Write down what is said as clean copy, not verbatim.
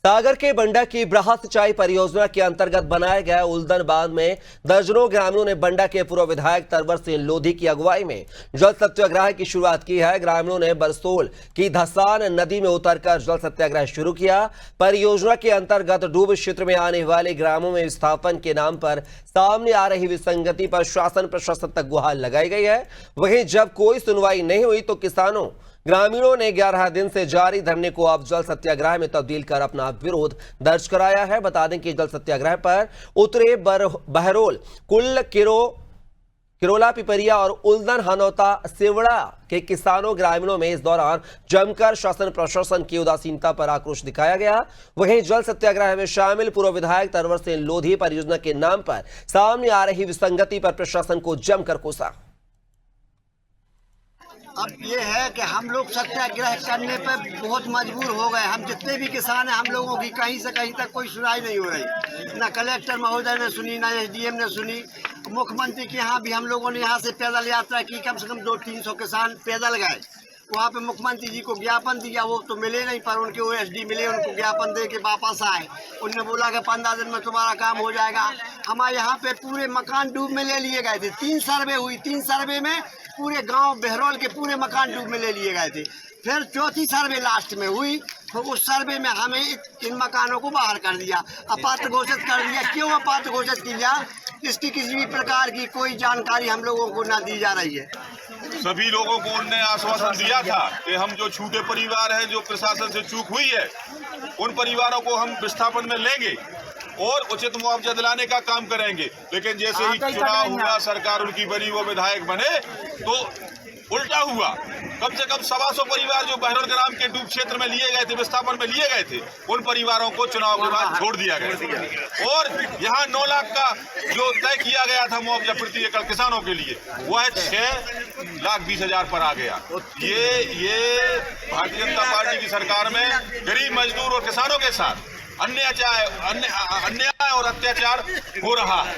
सागर के बंडा की बृहद सिंचाई परियोजना के अंतर्गत बनाए गए उल्दन बांध में दर्जनों ग्रामीणों ने बंडा के पूर्व विधायक तरवर सिंह लोधी की अगुवाई में जल सत्याग्रह की शुरुआत की है। ग्रामीणों ने बरसोल की धसान नदी में उतरकर जल सत्याग्रह शुरू किया। परियोजना के अंतर्गत डूब क्षेत्र में आने वाले ग्रामों में विस्थापन के नाम पर सामने आ रही विसंगति पर शासन प्रशासन तक गुहार लगाई गई है। वहीं जब कोई सुनवाई नहीं हुई तो ग्रामीणों ने 11 दिन से जारी धरने को अब जल सत्याग्रह में तब्दील कर अपना विरोध दर्ज कराया है। बता दें कि जल सत्याग्रह पर उतरे बहरोल, कुल, किरोला, पिपरिया और उल्दन हनौता सिवड़ा के किसानों ग्रामीणों में इस दौरान जमकर शासन प्रशासन की उदासीनता पर आक्रोश दिखाया गया। वहीं जल सत्याग्रह में शामिल पूर्व विधायक तरवर सिंह लोधी परियोजना के नाम पर सामने आ रही विसंगति पर प्रशासन को जमकर कोसा। अब ये है कि हम लोग सत्याग्रह करने पर बहुत मजबूर हो गए। हम जितने भी किसान हैं, हम लोगों की कहीं से कहीं तक कोई सुनाई नहीं हो रही। ना कलेक्टर महोदय ने सुनी, ना एसडीएम ने सुनी। मुख्यमंत्री के यहाँ भी हम लोगों ने यहाँ से पैदल यात्रा की, कम से कम 200-300 किसान पैदल गए। वहाँ पे मुख्यमंत्री जी को ज्ञापन दिया, वो तो मिले नहीं, पर उनके ओएसडी मिले, उनको ज्ञापन दे के वापस आए। उनने बोला कि 15 दिन में तुम्हारा काम हो जाएगा। हमारे यहाँ पे पूरे मकान डूब में ले लिए गए थे। 3 सर्वे हुई, 3 सर्वे में पूरे गांव बहरौल के पूरे मकान डूब में ले लिए गए थे। फिर चौथी सर्वे लास्ट में हुई, तो उस सर्वे में हमें इन मकानों को बाहर कर दिया, अपात्र घोषित कर दिया। क्यों अपात्र घोषित किया, इसकी किसी भी प्रकार की कोई जानकारी हम लोगों को ना दी जा रही है। सभी लोगों को उनने आश्वासन दिया था कि हम जो छूटे परिवार हैं, जो प्रशासन से चूक हुई है, उन परिवारों को हम विस्थापन में लेंगे और उचित मुआवजा दिलाने का काम करेंगे। लेकिन जैसे ही चुनाव हुआ, सरकार उनकी बनी, वो विधायक बने, तो उल्टा हुआ। कम से कम 125 परिवार जो बहरौल ग्राम के डूब क्षेत्र में लिए गए थे, विस्थापन में लिए गए थे, उन परिवारों को चुनाव के बाद छोड़ दिया गया। और यहाँ 9 लाख का जो तय किया गया था मुआवजा प्रति एकड़ किसानों के लिए, वह 6,20,000 पर आ गया। ये भारतीय जनता पार्टी की सरकार में गरीब मजदूर और किसानों के साथ अन्याय और अत्याचार हो रहा है।